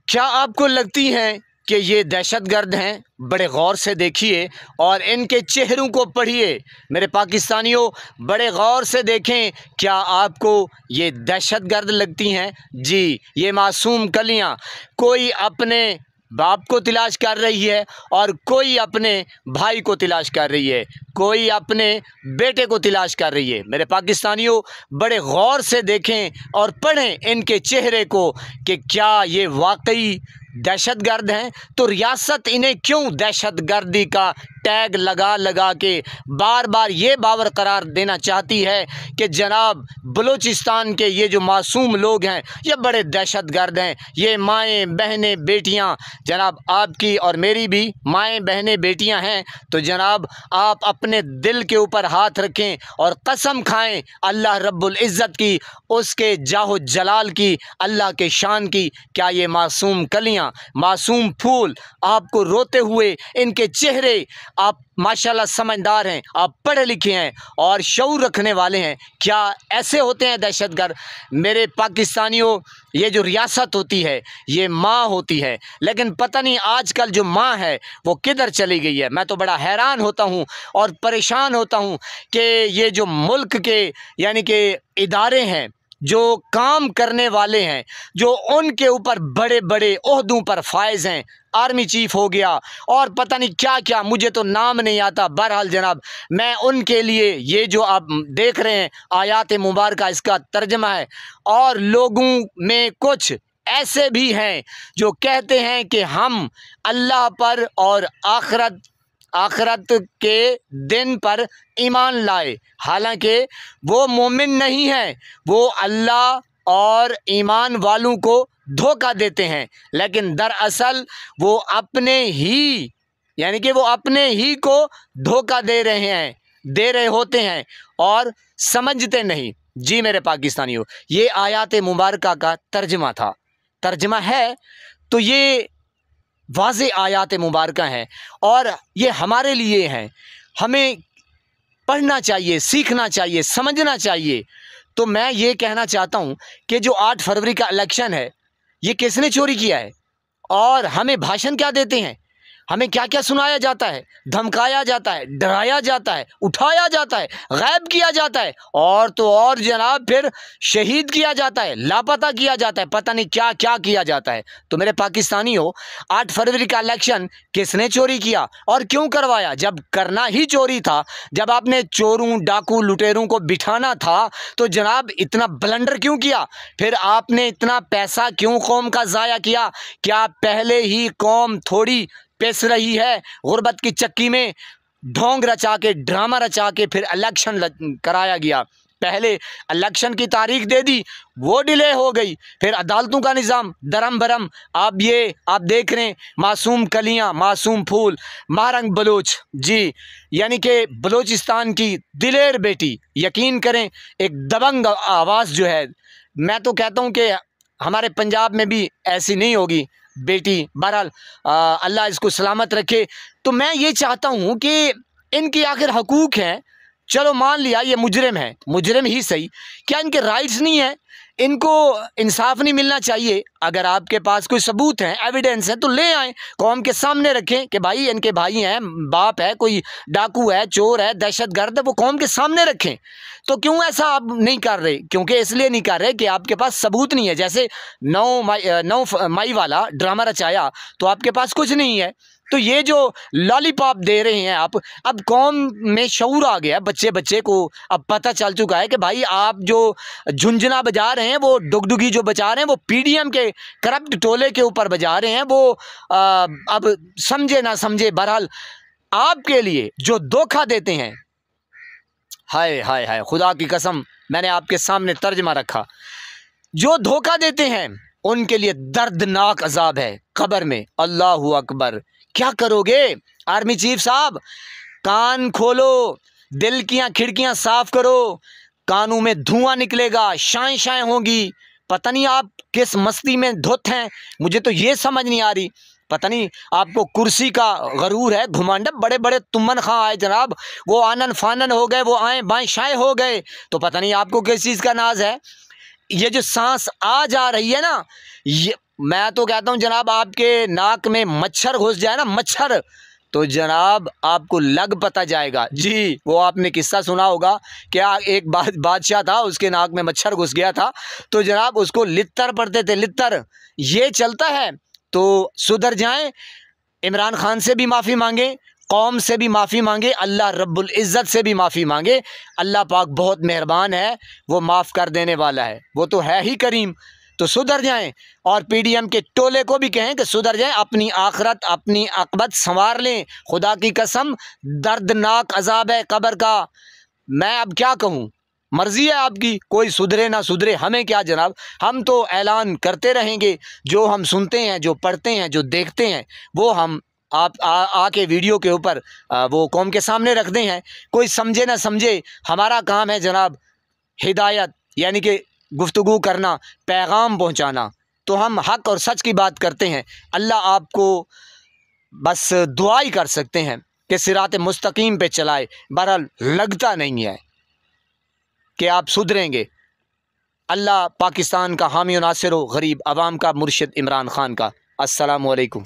क्या आपको लगती हैं कि ये दहशतगर्द हैं? बड़े गौर से देखिए और इनके चेहरों को पढ़िए। मेरे पाकिस्तानियों, बड़े गौर से देखें, क्या आपको ये दहशतगर्द लगती हैं? जी, ये मासूम कलियां कोई अपने बाप को तलाश कर रही है और कोई अपने भाई को तलाश कर रही है, कोई अपने बेटे को तलाश कर रही है। मेरे पाकिस्तानियों, बड़े गौर से देखें और पढ़ें इनके चेहरे को कि क्या ये वाकई दहशतगर्द हैं। तो रियासत इन्हें क्यों दहशतगर्दी का टैग लगा लगा के बार बार ये बावर करार देना चाहती है कि जनाब बलूचिस्तान के ये जो मासूम लोग हैं ये बड़े दहशतगर्द हैं। ये माएँ बहनें बेटियां, जनाब आपकी और मेरी भी माएँ बहनें बेटियां हैं। तो जनाब आप अपने दिल के ऊपर हाथ रखें और कसम खाएं अल्लाह रब्बुल इज़्ज़त की, उसके जाहो जलाल की, अल्लाह के शान की। क्या ये मासूम कलियां, मासूम फूल आपको रोते हुए इनके चेहरे, आप माशाल्लाह समझदार हैं, आप पढ़े लिखे हैं और शऊर रखने वाले हैं, क्या ऐसे होते हैं दहशतगर्द? मेरे पाकिस्तानियों, ये जो रियासत होती है ये माँ होती है, लेकिन पता नहीं आजकल जो माँ है वो किधर चली गई है। मैं तो बड़ा हैरान होता हूँ और परेशान होता हूँ कि ये जो मुल्क के यानी कि इदारे हैं, जो काम करने वाले हैं, जो उनके ऊपर बड़े बड़े ओहदों पर फायज हैं, आर्मी चीफ हो गया और पता नहीं क्या क्या, मुझे तो नाम नहीं आता। बहरहाल जनाब, मैं उनके लिए ये जो आप देख रहे हैं आयात मुबारक, इसका तर्जमा है। और लोगों में कुछ ऐसे भी हैं जो कहते हैं कि हम अल्लाह पर और आखिरत के दिन पर ईमान लाए, हालांकि वो मोमिन नहीं है, वो अल्लाह और ईमान वालों को धोखा देते हैं, लेकिन दरअसल वो अपने ही यानी कि वो अपने ही को धोखा दे रहे होते हैं और समझते नहीं। जी मेरे पाकिस्तानियों, ये आयात मुबारक का तर्जमा है, तो ये वाज़े आयात मुबारक हैं और ये हमारे लिए हैं। हमें पढ़ना चाहिए, सीखना चाहिए, समझना चाहिए। तो मैं ये कहना चाहता हूँ कि जो 8 फरवरी का इलेक्शन है ये किसने चोरी किया है? और हमें भाषण क्या देते हैं, हमें क्या क्या सुनाया जाता है, धमकाया जाता है, डराया जाता है, उठाया जाता है, गायब किया जाता है और तो और जनाब फिर शहीद किया जाता है, लापता किया जाता है, पता नहीं क्या क्या किया जाता है। तो मेरे पाकिस्तानियों, 8 फरवरी का इलेक्शन किसने चोरी किया और क्यों करवाया? जब करना ही चोरी था, जब आपने चोरों डाकू लुटेरों को बिठाना था, तो जनाब इतना ब्लंडर क्यों किया? फिर आपने इतना पैसा क्यों कौम का ज़ाया किया? क्या पहले ही कौम थोड़ी पिस रही है गुर्बत की चक्की में? ढोंग रचा के, ड्रामा रचा के फिर इलेक्शन कराया गया। पहले इलेक्शन की तारीख दे दी, वो डिले हो गई, फिर अदालतों का निज़ाम दरम भरम। आप देख रहे हैं मासूम कलियां, मासूम फूल, मारंग बलोच, जी यानी कि बलूचिस्तान की दिलेर बेटी, यकीन करें एक दबंग आवाज़ जो है, मैं तो कहता हूँ कि हमारे पंजाब में भी ऐसी नहीं होगी बेटी। बहरहाल अल्लाह इसको सलामत रखे। तो मैं ये चाहता हूँ कि इनके आखिर हकूक़ हैं, चलो मान लिया ये मुजरिम है, मुजरिम ही सही, क्या इनके राइट्स नहीं है? इनको इंसाफ नहीं मिलना चाहिए? अगर आपके पास कोई सबूत हैं, एविडेंस है, तो ले आएँ, कौम के सामने रखें कि भाई इनके भाई हैं, बाप है, कोई डाकू है, चोर है, दहशतगर्द है, वो कौम के सामने रखें। तो क्यों ऐसा आप नहीं कर रहे? क्योंकि इसलिए नहीं कर रहे कि आपके पास सबूत नहीं है। जैसे 9 मई वाला ड्रामा रचाया तो आपके पास कुछ नहीं है, तो ये जो लॉलीपॉप दे रहे हैं आप, अब कौम में शऊर आ गया, बच्चे बच्चे को अब पता चल चुका है कि भाई आप जो झुंझुना बजा रहे हैं, वो डुगडुगी जो बजा रहे हैं, वो पीडीएम के करप्ट टोले के ऊपर बजा रहे हैं, वो अब समझे ना समझे। बहरहाल आपके लिए जो धोखा देते हैं, हाय हाय हाय, खुदा की कसम मैंने आपके सामने तर्जमा रखा, जो धोखा देते हैं उनके लिए दर्दनाक अजाब है कब्र में। अल्लाहू अकबर। क्या करोगे आर्मी चीफ साहब? कान खोलो, दिल की खिड़कियां साफ करो, कानों में धुआं निकलेगा, शाएं शाएं होंगी। पता नहीं आप किस मस्ती में धुत हैं, मुझे तो ये समझ नहीं आ रही। पता नहीं आपको कुर्सी का गरूर है, घुमांड। बड़े बड़े तुमन खां आए जनाब, वो आनन फानन हो गए, वो आए बाएं शाएं हो गए, तो पता नहीं आपको किस चीज़ का नाज है। ये जो सांस आ जा रही है ना, ये मैं तो कहता हूँ जनाब, आपके नाक में मच्छर घुस जाए ना, मच्छर, तो जनाब आपको लग पता जाएगा। जी, वो आपने किस्सा सुना होगा, क्या एक बादशाह था, उसके नाक में मच्छर घुस गया था, तो जनाब उसको लित्तर पड़ते थे, लित्तर। ये चलता है तो सुधर जाएं, इमरान खान से भी माफ़ी मांगे, कौम से भी माफ़ी मांगे, अल्लाह रब्बुल इज़्ज़त से भी माफ़ी मांगे। अल्लाह पाक बहुत मेहरबान है, वो माफ़ कर देने वाला है, वो तो है ही करीम। तो सुधर जाएं, और पीडीएम के टोले को भी कहें कि सुधर जाएं, अपनी आखरत अपनी आक़िबत संवार लें। खुदा की कसम, दर्दनाक अज़ाब है कब्र का। मैं अब क्या कहूँ, मर्ज़ी है आपकी, कोई सुधरे ना सुधरे, हमें क्या जनाब। हम तो ऐलान करते रहेंगे, जो हम सुनते हैं, जो पढ़ते हैं, जो देखते हैं, वो हम आप आके वीडियो के ऊपर वो कौम के सामने रखते हैं। कोई समझे ना समझे, हमारा काम है जनाब हिदायत, यानी कि गुफ्तगू करना, पैगाम पहुंचाना। तो हम हक और सच की बात करते हैं। अल्लाह आपको बस दुआ ही कर सकते हैं कि सिरात मुस्तकीम पे चलाए। बहरहाल लगता नहीं है कि आप सुधरेंगे। अल्लाह पाकिस्तान का हामी और नासिर हो, गरीब आवाम का मुर्शिद इमरान खान का। अस्सलामु अलैकुम।